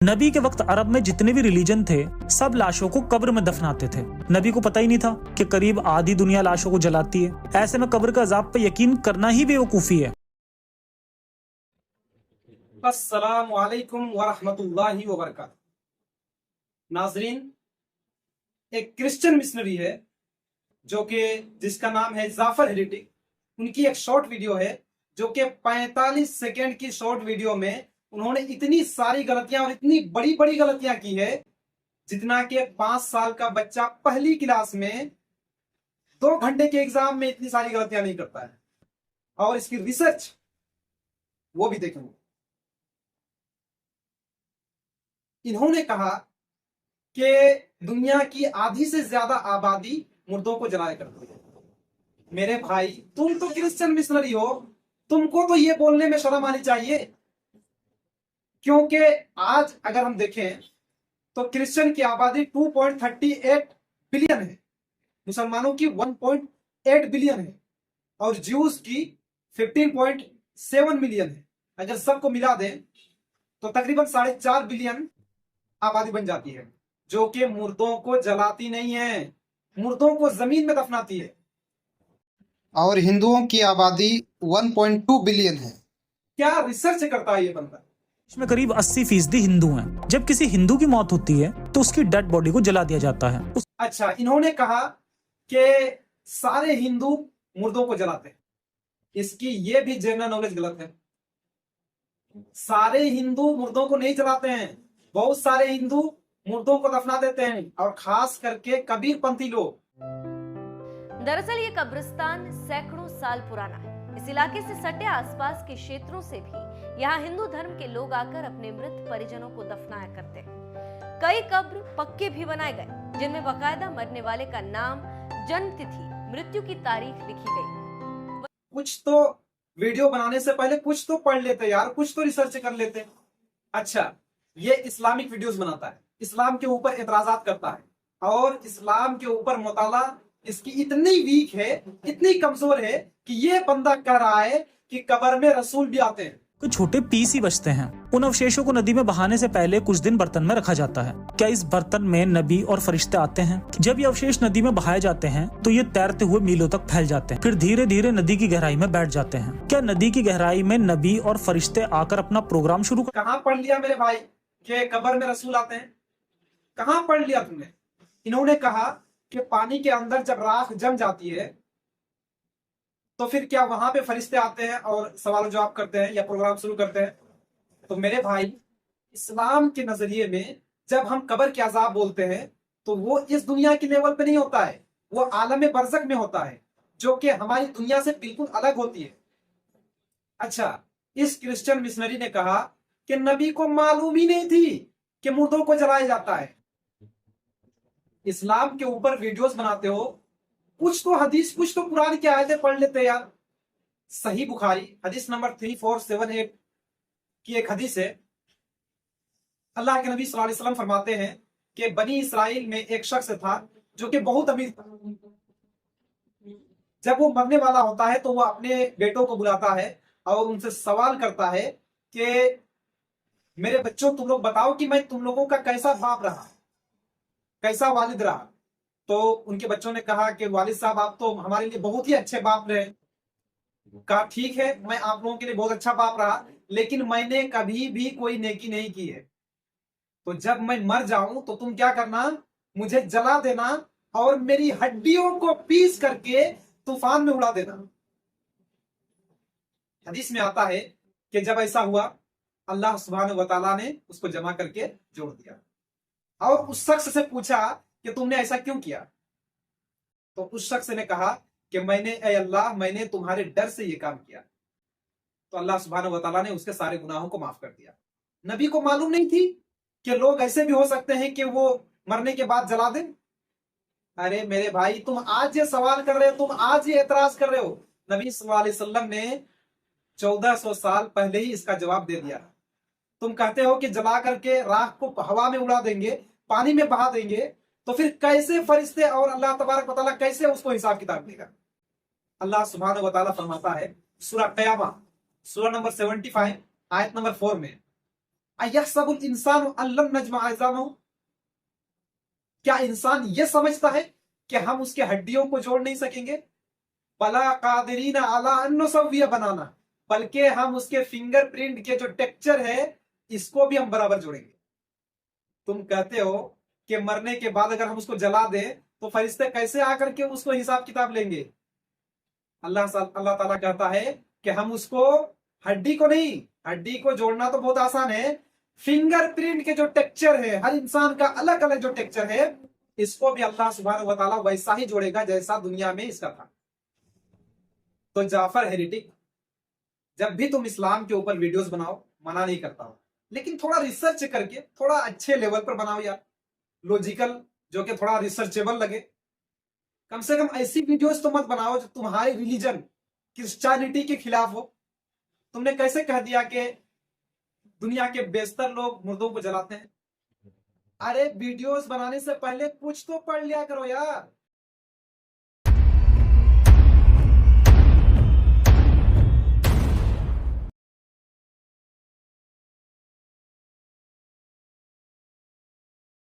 नबी के वक्त अरब में जितने भी रिलीजन थे सब लाशों को कब्र में दफनाते थे। नबी को पता ही नहीं था कि करीब आधी दुनिया लाशों को जलाती है। ऐसे में कब्र का अजाब पे यकीन करना ही बेवकूफी है। अस्सलामु अलैकुम वरहमतुल्लाहि वबरकातुहू। नाजरीन, एक क्रिश्चियन मिशनरी है जिसका नाम है जाफर हेरेटिक। उनकी एक शॉर्ट वीडियो है जो कि 45 सेकेंड की शॉर्ट वीडियो में उन्होंने इतनी सारी गलतियां और इतनी बड़ी बड़ी गलतियां की है जितना कि 5 साल का बच्चा पहली क्लास में 2 घंटे के एग्जाम में इतनी सारी गलतियां नहीं करता है। और इसकी रिसर्च वो भी देखेंगे। इन्होंने कहा कि दुनिया की आधी से ज्यादा आबादी मुर्दों को जलाया करती है। मेरे भाई, तुम तो क्रिश्चियन मिशनरी हो, तुमको तो ये बोलने में शर्म आनी चाहिए, क्योंकि आज अगर हम देखें तो क्रिश्चियन की आबादी 2.38 बिलियन है, मुसलमानों की 1.8 बिलियन है और ज्यूज की 15.7 मिलियन है। अगर सबको मिला दें तो तकरीबन 4.5 बिलियन आबादी बन जाती है, जो कि मुर्दों को जलाती नहीं है, मुर्दों को जमीन में दफनाती है। और हिंदुओं की आबादी 1.2 बिलियन है। क्या रिसर्च करता है ये बंदा? इसमें करीब 80% हिंदू हैं। जब किसी हिंदू की मौत होती है तो उसकी डेड बॉडी को जला दिया जाता है। अच्छा, इन्होंने कहा कि सारे हिंदू मुर्दों को जलाते हैं। इसकी ये भी जनरल नॉलेज गलत है। सारे हिंदू मुर्दों को नहीं जलाते हैं। बहुत सारे हिंदू मुर्दों को दफना देते हैं, और खास करके कबीरपंथी लोग। दरअसल ये कब्रिस्तान सैकड़ों साल पुराना है। इस इलाके से सटे आसपास के क्षेत्रों से भी यहाँ हिंदू धर्म के लोग आकर अपने मृत परिजनों को दफनाया करते हैं। कई कब्र पक्के भी बनाए गए जिनमें बाकायदा मरने वाले का नाम, जन्म तिथि, मृत्यु की तारीख लिखी गई। कुछ तो वीडियो बनाने से पहले कुछ तो पढ़ लेते यार, कुछ तो रिसर्च कर लेते। अच्छा, ये इस्लामिक वीडियोस बनाता है, इस्लाम के ऊपर एतराजात करता है, और इस्लाम के ऊपर मुताला इसकी इतनी वीक है, इतनी कमजोर है कि ये बंदा कह रहा है कि कब्र में रसूल भी आते हैं। कुछ छोटे पीस ही बचते हैं। उन अवशेषों को नदी में बहाने से पहले कुछ दिन बर्तन में रखा जाता है। क्या इस बर्तन में नबी और फरिश्ते आते हैं? जब ये अवशेष नदी में बहाए जाते हैं तो ये तैरते हुए मीलों तक फैल जाते हैं, फिर धीरे धीरे नदी की गहराई में बैठ जाते हैं। क्या नदी की गहराई में नबी और फरिश्ते आकर अपना प्रोग्राम शुरू कहाँ पढ़ लिया मेरे भाई कि कब्र में रसूल आते हैं? कहाँ पढ़ लिया तुमने? इन्होंने कहा कि पानी के अंदर जब राख जम जाती है तो फिर क्या वहां पे फरिश्ते आते हैं और सवाल जवाब करते हैं या प्रोग्राम शुरू करते हैं? तो मेरे भाई, इस्लाम के नजरिए में जब हम कब्र के अजाब बोलते हैं तो वो इस दुनिया के लेवल पे नहीं होता है, वो आलम बरज़ख में होता है, जो कि हमारी दुनिया से बिल्कुल अलग होती है। अच्छा, इस क्रिश्चियन मिशनरी ने कहा कि नबी को मालूम ही नहीं थी कि मुर्दों को जलाया जाता है। इस्लाम के ऊपर वीडियोस बनाते हो, कुछ तो हदीस, कुछ तो कुरान की आयतें पढ़ लेते यार। सही बुखारी हदीस नंबर 3478 की एक हदीस है। अल्लाह के नबी सल्लल्लाहु अलैहि वसल्लम फरमाते हैं कि बनी इसराइल में एक शख्स था जो कि बहुत अमीर था। जब वो मरने वाला होता है तो वो अपने बेटों को बुलाता है और उनसे सवाल करता है कि मेरे बच्चों, तुम लोग बताओ कि मैं तुम लोगों का कैसा बाप रहा, कैसा वालिद रहा। तो उनके बच्चों ने कहा कि वालिद साहब, आप तो हमारे लिए बहुत ही अच्छे बाप रहे। कहा ठीक है, मैं आप लोगों के लिए बहुत अच्छा बाप रहा, लेकिन मैंने कभी भी कोई नेकी नहीं की है। तो जब मैं मर जाऊं तो तुम क्या करना, मुझे जला देना और मेरी हड्डियों को पीस करके तूफान में उड़ा देना। हदीस में आता है कि जब ऐसा हुआ, अल्लाह सुब्हानहू व तआला ने उसको जमा करके जोड़ दिया और उस शख्स से पूछा कि तुमने ऐसा क्यों किया? तो उस शख्स ने कहा कि ऐ अल्लाह, मैंने तुम्हारे डर से ये काम किया। तो अल्लाह सुब्हानहू व तआला ने उसके सारे गुनाहों को माफ कर दिया। नबी को मालूम नहीं थी कि लोग ऐसे भी हो सकते हैं कि वो मरने के बाद जला दें? अरे मेरे भाई, तुम आज ये सवाल कर रहे हो, तुम आज ये एतराज कर रहे हो। नबी सल्लल्लाहु अलैहि वसल्लम ने 1400 साल पहले ही इसका जवाब दे दिया। तुम कहते हो कि जला करके राख को हवा में उड़ा देंगे, पानी में बहा देंगे, तो फिर कैसे फरिश्ते और अल्लाह तबारक व तआला कैसे उसको हिसाब किताब देगा? अल्लाह सुब्हानहू व तआला फरमाता है सूरह क़यामा, सूरह नंबर 75 आयत नंबर 4 में, अयहसबुल इंसान अल्लम नजमा अज़ामहु, क्या इंसान ये समझता है कि हम उसके हड्डियों को जोड़ नहीं सकेंगे? बला कादिरीन अला अन नुसव्विय बनाना, बल्कि हम उसके फिंगरप्रिंट के जो टेक्सचर है इसको भी हम बराबर जोड़ेंगे। तुम कहते हो कि मरने के बाद अगर हम उसको जला दें तो फरिश्ते कैसे आकर के उसको हिसाब किताब लेंगे? अल्लाह ताला कहता है कि हम उसको हड्डी को नहीं, हड्डी को जोड़ना तो बहुत आसान है, फिंगरप्रिंट के जो टेक्सचर है, हर इंसान का अलग अलग जो टेक्सचर है, इसको भी अल्लाह सुब्हानहू व तआला वैसा ही जोड़ेगा जैसा दुनिया में इसका था। तो जाफर हेरिटिक, जब भी तुम इस्लाम के ऊपर वीडियोस बनाओ, मना नहीं करता हूं, लेकिन थोड़ा रिसर्च करके थोड़ा अच्छे लेवल पर बनाओ यार, लॉजिकल, जो कि थोड़ा रिसर्चेबल लगे। कम से कम ऐसी वीडियोस तो मत बनाओ जो तुम्हारे रिलीजन क्रिश्चियनिटी के खिलाफ हो। तुमने कैसे कह दिया कि दुनिया के बेशतर लोग मुर्दों को जलाते हैं? अरे वीडियोस बनाने से पहले कुछ तो पढ़ लिया करो यार।